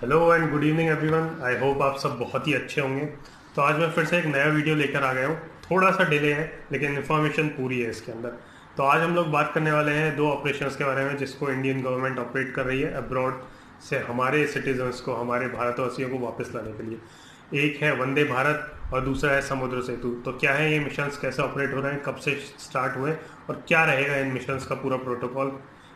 Hello and good evening everyone. I hope आप सब बहुत ही अच्छे होंगे। तो आज मैं फिर से एक नया वीडियो लेकर आ गया हूँ। थोड़ा सा डिले है लेकिन इन्फॉर्मेशन पूरी है इसके अंदर। तो आज हम लोग बात करने वाले हैं दो ऑपरेशंस के बारे में जिसको इंडियन गवर्नमेंट ऑपरेट कर रही है अब्रॉड से हमारे सिटीजन्स को, हमारे भारतवासियों को वापस लाने के लिए। एक है वंदे भारत और दूसरा है समुद्र सेतु। तो क्या है ये मिशंस, कैसे ऑपरेट हो रहे हैं, कब से स्टार्ट हुए और क्या रहेगा इन मिशंस का पूरा प्रोटोकॉल,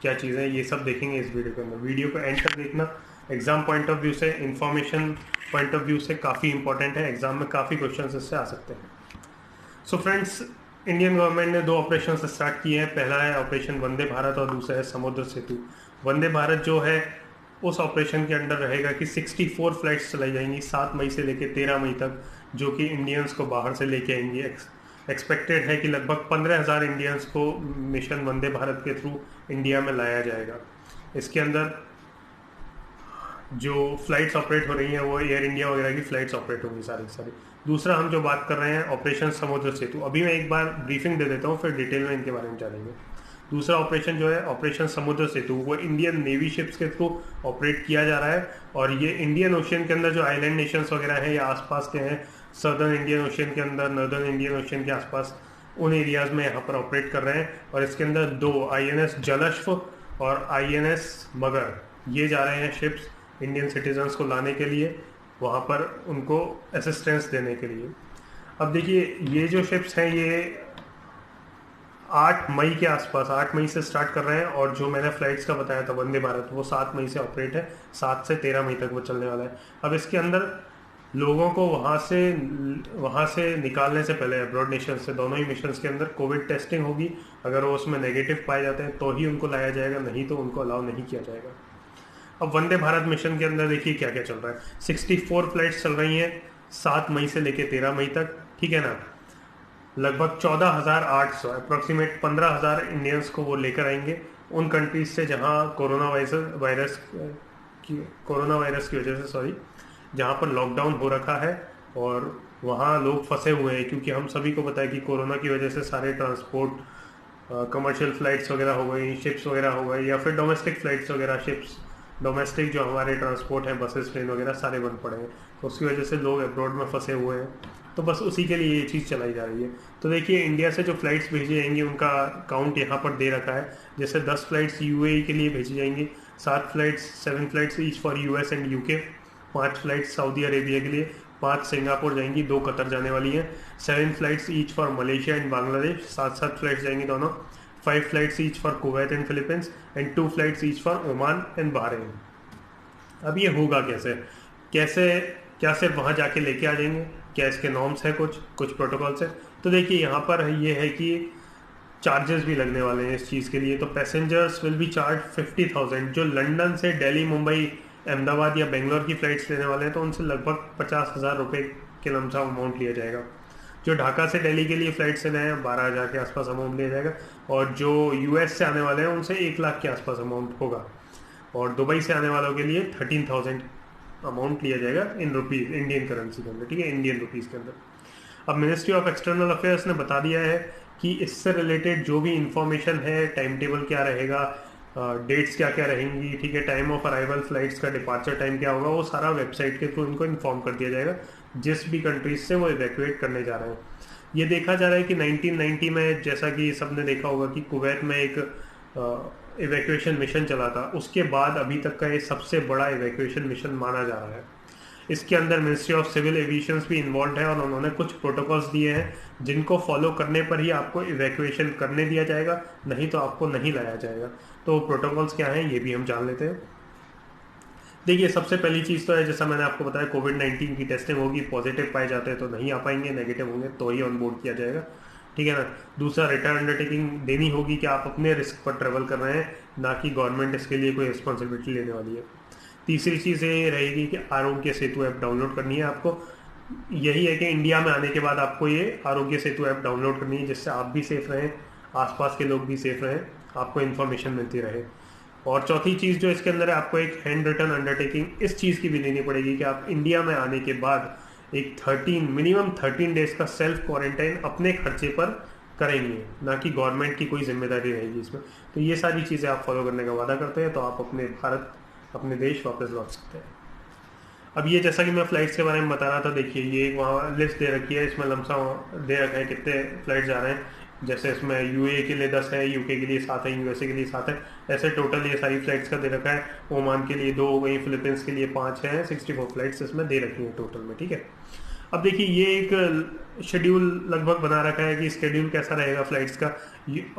क्या चीज़ें, ये सब देखेंगे इस वीडियो के अंदर। वीडियो को एंड तक देखना। एग्जाम पॉइंट ऑफ व्यू से, इंफॉर्मेशन पॉइंट ऑफ व्यू से काफ़ी इंपॉर्टेंट है। एग्जाम में काफ़ी क्वेश्चन इससे आ सकते हैं। सो फ्रेंड्स, इंडियन गवर्नमेंट ने दो ऑपरेशन स्टार्ट किए हैं। पहला है ऑपरेशन वंदे भारत और दूसरा है समुद्र सेतु। वंदे भारत जो है उस ऑपरेशन के अंडर रहेगा कि 64 फ्लाइट्स चलाई जाएंगी 7 मई से लेकर 13 मई तक, जो कि इंडियंस को बाहर से लेके आएंगी। एक्सपेक्टेड है कि लगभग 15,000 इंडियंस को मिशन वंदे भारत के थ्रू इंडिया में लाया जाएगा। इसके अंदर जो फ्लाइट्स ऑपरेट हो रही हैं वो एयर इंडिया वगैरह की फ्लाइट्स ऑपरेट होंगी सारी की सारी। दूसरा हम जो बात कर रहे हैं ऑपरेशन समुद्र सेतु, अभी मैं एक बार ब्रीफिंग दे देता हूँ फिर डिटेल में इनके बारे में जानेंगे। दूसरा ऑपरेशन जो है ऑपरेशन समुद्र सेतु, वो इंडियन नेवी शिप्स के थ्रू ऑपरेट किया जा रहा है और ये इंडियन ओशियन के अंदर जो आइलैंड नेशंस वगैरह हैं या आसपास के हैं, सदर्न इंडियन ओशियन के अंदर, नॉर्दर्न इंडियन ओशियन के आसपास, उन एरियाज में यहाँ पर ऑपरेट कर रहे हैं। और इसके अंदर दो INS जलश्व और INS मगर, ये जा रहे हैं शिप्स इंडियन सिटीजन्स को लाने के लिए, वहाँ पर उनको असिस्टेंस देने के लिए। अब देखिए ये जो शिप्स हैं ये 8 मई के आसपास, 8 मई से स्टार्ट कर रहे हैं और जो मैंने फ्लाइट्स का बताया था वंदे भारत, वो 7 मई से ऑपरेट है। 7 से 13 मई तक वो चलने वाला है। अब इसके अंदर लोगों को वहाँ से निकालने से पहले अब्रॉड नेशन से, दोनों ही मिशन के अंदर कोविड टेस्टिंग होगी। अगर वो उसमें नेगेटिव पाए जाते हैं तो ही उनको लाया जाएगा, नहीं तो उनको अलाउ नहीं किया जाएगा। अब वंदे भारत मिशन के अंदर देखिए क्या क्या चल रहा है। 64 फ्लाइट्स चल रही हैं 7 मई से लेकर 13 मई तक, ठीक है ना। लगभग 14,800 अप्रोक्सीमेट 15,000 इंडियंस को वो लेकर आएंगे उन कंट्रीज से जहां कोरोना वायरस की वजह से, सॉरी, जहां पर लॉकडाउन हो रखा है और वहां लोग फंसे हुए हैं। क्योंकि हम सभी को पता है कि कोरोना की वजह से सारे ट्रांसपोर्ट, कमर्शियल फ्लाइट्स वगैरह हो गई, शिप्स वगैरह हो गई, या फिर डोमेस्टिक फ्लाइट्स वगैरह, शिप्स डोमेस्टिक जो हमारे ट्रांसपोर्ट हैं, बसेस ट्रेन वगैरह, सारे बंद पड़े हैं। तो उसकी वजह से लोग अब्रॉड में फंसे हुए हैं। तो बस उसी के लिए ये चीज़ चलाई जा रही है। तो देखिए इंडिया से जो फ्लाइट्स भेजी जाएंगी उनका काउंट यहाँ पर दे रखा है। जैसे 10 फ्लाइट्स UAE के लिए भेजी जाएंगी, 7 flights each for US and UK, 5 flights Saudi Arabia के लिए, 5 सिंगापुर जाएंगी, 2 कतर जाने वाली हैं, 7 flights each for Malaysia and Bangladesh, 7 flights जाएंगी दोनों, 5 flights each for Kuwait and Philippines and 2 flights each for Oman and Bahrain. अब ये होगा कैसे, कैसे, क्या सिर्फ वहाँ जाके लेके आ जाएंगे, क्या इसके नॉर्म्स हैं, कुछ प्रोटोकॉल्स हैं। तो देखिए यहाँ पर ये है कि चार्जेस भी लगने वाले हैं इस चीज़ के लिए। तो पैसेंजर्स विल बी चार्ज 50,000। जो लंदन से दिल्ली, मुंबई, अहमदाबाद या बेंगलोर की फ़्लाइट्स लेने वाले हैं तो उनसे लगभग 50,000 रुपये के लमसम अमाउंट लिया जाएगा। जो ढाका से दिल्ली के लिए फ़्लाइट्स ले रहे हैं 12,000 के आसपास अमाउंट लिया जाएगा। और जो US से आने वाले हैं उनसे 1 लाख के आसपास अमाउंट होगा। और दुबई से आने वालों के लिए 13,000 अमाउंट लिया जाएगा इन रुपीज़, इंडियन करेंसी के अंदर, ठीक है, इंडियन रुपीज़ के अंदर। अब मिनिस्ट्री ऑफ एक्सटर्नल अफेयर्स ने बता दिया है कि इससे रिलेटेड जो भी इंफॉर्मेशन है, टाइम टेबल क्या रहेगा, डेट्स क्या क्या रहेंगी, ठीक है, टाइम ऑफ अराइवल, फ्लाइट्स का डिपार्चर टाइम क्या होगा, वो सारा वेबसाइट के थ्रू इनको इन्फॉर्म कर दिया जाएगा जिस भी कंट्रीज से वो इवैक्यूएट करने जा रहे हैं। ये देखा जा रहा है कि 1990 में, जैसा कि सबने देखा होगा कि कुवैत में एक इवैक्यूएशन मिशन चला था, उसके बाद अभी तक का ये सबसे बड़ा इवैक्यूएशन मिशन माना जा रहा है। इसके अंदर मिनिस्ट्री ऑफ सिविल एविएशन भी इन्वॉल्व है और उन्होंने कुछ प्रोटोकॉल्स दिए हैं जिनको फॉलो करने पर ही आपको इवैक्यूएशन करने दिया जाएगा, नहीं तो आपको नहीं लाया जाएगा। तो प्रोटोकॉल्स क्या हैं ये भी हम जान लेते हैं। देखिए सबसे पहली चीज़ तो है, जैसा मैंने आपको बताया, कोविड-19 की टेस्टिंग होगी, पॉजिटिव पाए जाते हैं तो नहीं आ पाएंगे, नेगेटिव होंगे तो ही ऑन बोर्ड किया जाएगा, ठीक है ना। दूसरा, रिटर्न अंडरटेकिंग देनी होगी कि आप अपने रिस्क पर ट्रेवल कर रहे हैं, ना कि गवर्नमेंट इसके लिए कोई रिस्पॉन्सिबिलिटी लेने वाली है। तीसरी चीज़ ये रहेगी कि आरोग्य सेतु ऐप डाउनलोड करनी है आपको। यही है कि इंडिया में आने के बाद आपको ये आरोग्य सेतु ऐप डाउनलोड करनी है, जिससे आप भी सेफ रहें, आसपास के लोग भी सेफ रहें, आपको इन्फॉर्मेशन मिलती रहे। और चौथी चीज़ जो इसके अंदर है, आपको एक हैंड रिटन अंडरटेकिंग इस चीज़ की भी लेनी पड़ेगी कि आप इंडिया में आने के बाद एक मिनिमम 13 डेज का सेल्फ क्वारंटाइन अपने खर्चे पर करेंगे, ना कि गवर्नमेंट की कोई जिम्मेदारी रहेगी इसमें। तो ये सारी चीज़ें आप फॉलो करने का वादा करते हैं तो आप अपने भारत, अपने देश वापस लौट सकते हैं। अब ये जैसा कि मैं फ्लाइट्स के बारे में बता रहा था, देखिए ये एक वहाँ लिस्ट दे रखी है, इसमें लमसम दे रखा है कितने फ्लाइट्स जा रहे हैं। जैसे इसमें यूए के लिए 10 है, यूके के लिए 7 है, यूएसए के लिए 7 है। ऐसे टोटल ये सारी फ्लाइट्स का दे रखा है। ओमान के लिए 2 हो गई, फिलीपींस के लिए 5 है, 64 फ्लाइट्स इसमें दे रखी हैं टोटल में, ठीक है। अब देखिए ये एक शेड्यूल लगभग बना रखा है कि स्केड्यूल कैसा रहेगा फ्लाइट्स का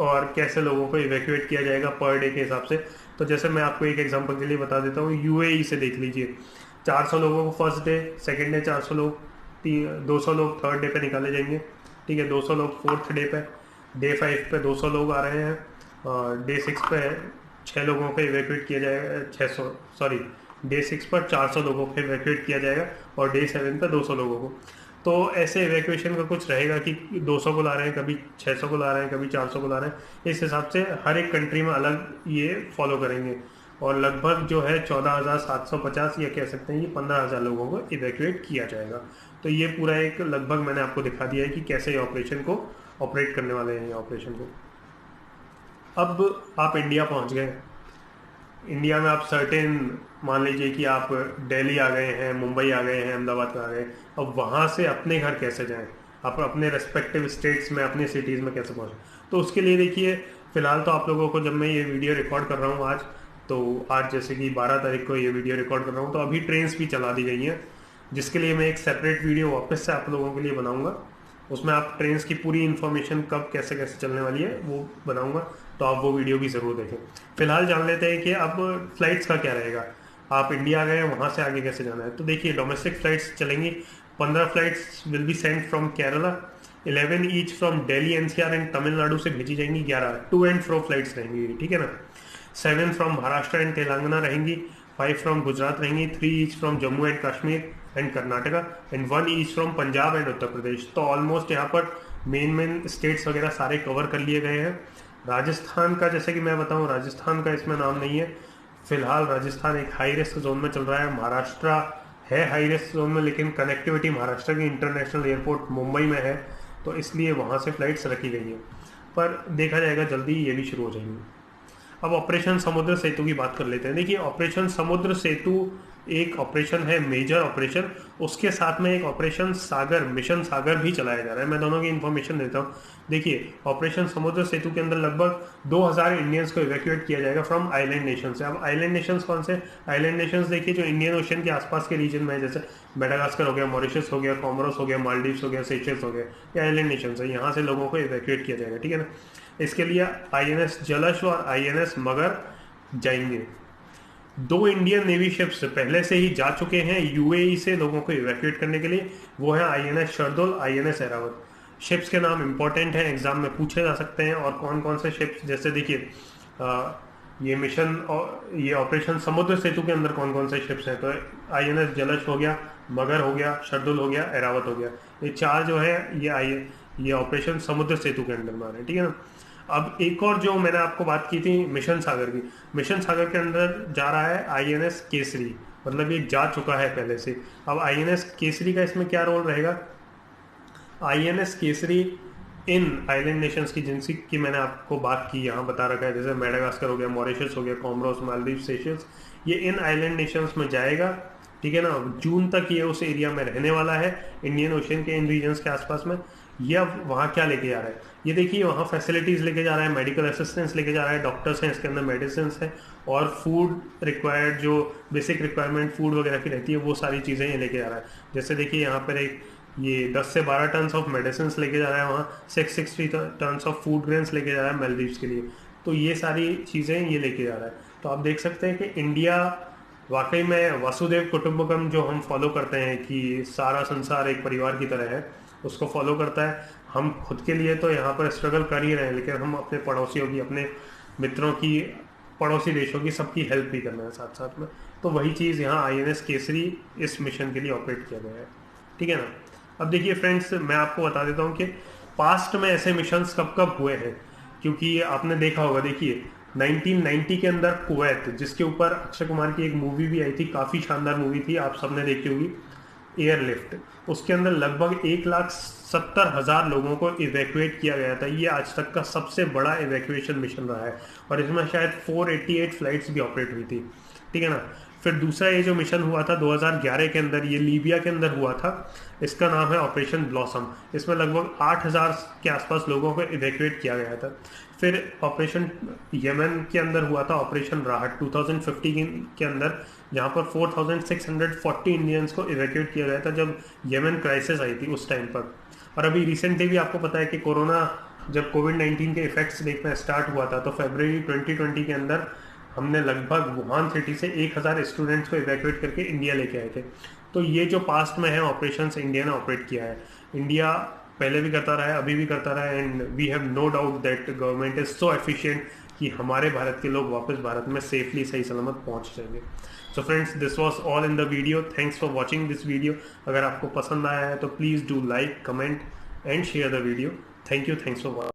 और कैसे लोगों को इवैक्यूएट किया जाएगा पर डे के हिसाब से। तो जैसे मैं आपको एक एग्जांपल के लिए बता देता हूँ, यूएई से देख लीजिए, 400 लोगों को फर्स्ट डे, सेकेंड डे 400 लोग, 200 लोग थर्ड डे पे निकाले जाएंगे, ठीक है, 200 लोग फोर्थ डे पे, डे 5 पे 200 लोग आ रहे हैं, और डे 6 पे 6 लोगों को इवैक्यूएट किया जाएगा, 600 सॉरी, डे 6 पर 400 लोगों को इवैक्यूएट किया जाएगा और डे 7 पर 200 लोगों को। तो ऐसे इवैक्यूएशन का कुछ रहेगा कि 200 को ला रहे हैं, कभी 600 को ला रहे हैं, कभी 400 को ला रहे हैं। इस हिसाब से हर एक कंट्री में अलग ये फॉलो करेंगे और लगभग जो है 14,750 या कह सकते हैं ये 15,000 लोगों को इवैक्यूएट किया जाएगा। तो ये पूरा एक लगभग मैंने आपको दिखा दिया है कि कैसे ये ऑपरेशन को ऑपरेट करने वाले हैं, ये ऑपरेशन को। अब आप इंडिया पहुंच गए। इंडिया में आप सर्टेन मान लीजिए कि आप दिल्ली आ गए हैं, मुंबई आ गए हैं, अहमदाबाद आ गए। अब वहाँ से अपने घर कैसे जाएं, आप अपने रेस्पेक्टिव स्टेट्स में, अपने सिटीज़ में कैसे पहुँचें। तो उसके लिए देखिए, फ़िलहाल तो आप लोगों को, जब मैं ये वीडियो रिकॉर्ड कर रहा हूँ आज, तो आज जैसे कि 12 तारीख को ये वीडियो रिकॉर्ड कर रहा हूँ, तो अभी ट्रेन्स भी चला दी गई हैं, जिसके लिए मैं एक सेपरेट वीडियो वापस से आप लोगों के लिए बनाऊँगा। उसमें आप ट्रेन्स की पूरी इन्फॉर्मेशन कब कैसे कैसे चलने वाली है वो बनाऊंगा, तो आप वो वीडियो भी ज़रूर देखें। फिलहाल जान लेते हैं कि अब फ्लाइट्स का क्या रहेगा। आप इंडिया गए, वहाँ से आगे कैसे जाना है। तो देखिए डोमेस्टिक फ्लाइट्स चलेंगी, 15 flights will be sent from Kerala, 11 each from Delhi NCR and Tamil Nadu से भेजी जाएंगी, 11 टू एंड फ्रो फ्लाइट्स रहेंगी, ठीक है ना। 7 फ्रॉम महाराष्ट्र एंड तेलंगाना रहेंगी, 5 फ्रॉम गुजरात रहेंगी, 3 each from Jammu and Kashmir and Karnataka and 1 each from Punjab and Uttar Pradesh. तो ऑलमोस्ट यहाँ पर मेन स्टेट्स वगैरह सारे कवर कर लिए गए हैं। राजस्थान का जैसे कि मैं बताऊँ, राजस्थान का इसमें नाम नहीं है फिलहाल। राजस्थान एक हाई रिस्क जोन में चल रहा है। महाराष्ट्र है हाई रिस्क जोन में, लेकिन कनेक्टिविटी महाराष्ट्र की इंटरनेशनल एयरपोर्ट मुंबई में है, तो इसलिए वहाँ से फ्लाइट्स रखी गई हैं। पर देखा जाएगा जल्दी ये भी शुरू हो जाएंगी। अब ऑपरेशन समुद्र सेतु की बात कर लेते हैं। देखिए ऑपरेशन समुद्र सेतु एक ऑपरेशन है, मेजर ऑपरेशन। उसके साथ में एक ऑपरेशन सागर, मिशन सागर भी चलाया जा रहा है। मैं दोनों की इन्फॉर्मेशन देता हूँ। देखिए ऑपरेशन समुद्र सेतु के अंदर लगभग 2000 इंडियंस को इवैक्यूएट किया जाएगा फ्रॉम आइलैंड नेशन से। अब आइलैंड नेशंस कौन से? आइलैंड नेशंस देखिए जो इंडियन ओशन के आसपास के रीजन में है, जैसे मेडागास्कर हो गया, मॉरिशस हो गया, कॉमोरोस हो गया, मालदीव्स हो गया, सेशल्स हो गया, ये आइलैंड नेशंस है। यहाँ से लोगों को इवैक्यूएट किया जाएगा, ठीक है ना। इसके लिए आईएनएस जलश और आईएनएस मगर जाएंगे। 2 इंडियन नेवी शिप्स पहले से ही जा चुके हैं यूएई से लोगों को इवैक्यूएट करने के लिए, वो है INS Shardul, INS Airavat. Ships के नाम इंपॉर्टेंट हैं, एग्जाम में पूछे जा सकते हैं। और कौन कौन से शिप्स, जैसे देखिए ये मिशन और ये ऑपरेशन समुद्र सेतु के अंदर कौन कौन से शिप्स हैं, तो आईएनएस जलश हो गया, मगर हो गया, शरदुल हो गया, ऐरावत हो गया। ये 4 जो है ये ऑपरेशन समुद्र सेतु के अंदर में आ रहे हैं, ठीक है ना। अब एक और जो मैंने आपको बात की थी मिशन सागर की, मिशन सागर के अंदर जा रहा है आईएनएस केसरी, मतलब ये जा चुका है पहले से। अब आईएनएस केसरी का इसमें क्या रोल रहेगा? आईएनएस केसरी इन आइलैंड नेशंस की, जिनसी की मैंने आपको बात की, यहाँ बता रखा है, जैसे मेडागास्कर हो गया, मॉरिशस हो गया, कॉमोरोस, मालदीव, सेशल्स, ये इन आइलैंड नेशंस में जाएगा, ठीक है ना। जून तक ये उस एरिया में रहने वाला है, इंडियन ओशन के इन रीजन्स के आसपास में। ये अब वहाँ क्या लेके जा रहा है, ये देखिए वहाँ फैसिलिटीज़ लेके जा रहा है, मेडिकल असिस्टेंस लेके जा रहा है, डॉक्टर्स हैं इसके अंदर, मेडिसिन है, और फूड रिक्वायर्ड जो बेसिक रिक्वायरमेंट फूड वगैरह की रहती है वो सारी चीज़ें ये लेके जा रहा है। जैसे देखिए यहाँ पर एक ये 10 से 12 टन ऑफ मेडिसिन लेके जा रहा है, वहाँ 660 टन ऑफ फूड ग्रेन्स लेके जा रहा है मालदीव्स के लिए। तो ये सारी चीज़ें ये लेके जा रहा है। तो आप देख सकते हैं कि इंडिया वाकई में वासुदेव कुटुंबकम जो हम फॉलो करते हैं कि सारा संसार एक परिवार की तरह है, उसको फॉलो करता है। हम खुद के लिए तो यहाँ पर स्ट्रगल कर ही रहे हैं, लेकिन हम अपने पड़ोसियों की, अपने मित्रों की, पड़ोसी देशों की, सबकी हेल्प भी करना है साथ साथ में। तो वही चीज़ यहाँ आईएनएस केसरी इस मिशन के लिए ऑपरेट किया गया है, ठीक है ना। अब देखिए फ्रेंड्स, मैं आपको बता देता हूँ कि पास्ट में ऐसे मिशंस कब कब हुए हैं, क्योंकि आपने देखा होगा। देखिए 1990 के अंदर कुवैत, जिसके ऊपर अक्षय कुमार की एक मूवी भी आई थी, काफ़ी शानदार मूवी थी, आप सबने देखी होगी, एयरलिफ्ट। उसके अंदर लगभग 1,70,000 लोगों को इवैक्यूएट किया गया था। ये आज तक का सबसे बड़ा इवैक्यूएशन मिशन रहा है, और इसमें शायद 488 फ्लाइट्स भी ऑपरेट हुई थी, ठीक है ना। फिर दूसरा ये जो मिशन हुआ था 2011 के अंदर, ये लीबिया के अंदर हुआ था, इसका नाम है ऑपरेशन ब्लॉसम। इसमें लगभग 8,000 के आसपास लोगों को इवैक्यूएट किया गया था। फिर ऑपरेशन यमन के अंदर हुआ था ऑपरेशन राहत 2015 के अंदर, जहाँ पर 4,640 इंडियंस को इवैक्यूएट किया गया था जब यमन क्राइसिस आई थी उस टाइम पर। और अभी रिसेंटली भी आपको पता है कि कोरोना जब कोविड-19 के इफेक्ट्स देखना स्टार्ट हुआ था तो फरवरी 2020 के अंदर हमने लगभग वुहान सिटी से 1,000 स्टूडेंट्स को इवैक्यूएट करके इंडिया लेके आए थे। तो ये जो पास्ट में है ऑपरेशंस इंडिया ने ऑपरेट किया है, इंडिया पहले भी करता रहा है, अभी भी करता रहा है, and we have no doubt that government is so efficient कि हमारे भारत के लोग वापस भारत में सेफली सही सलामत पहुंच जाएंगे। So friends, this was all in the video. Thanks for watching this video. अगर आपको पसंद आया है तो please do like, comment and share the video. Thank you, thanks for watching.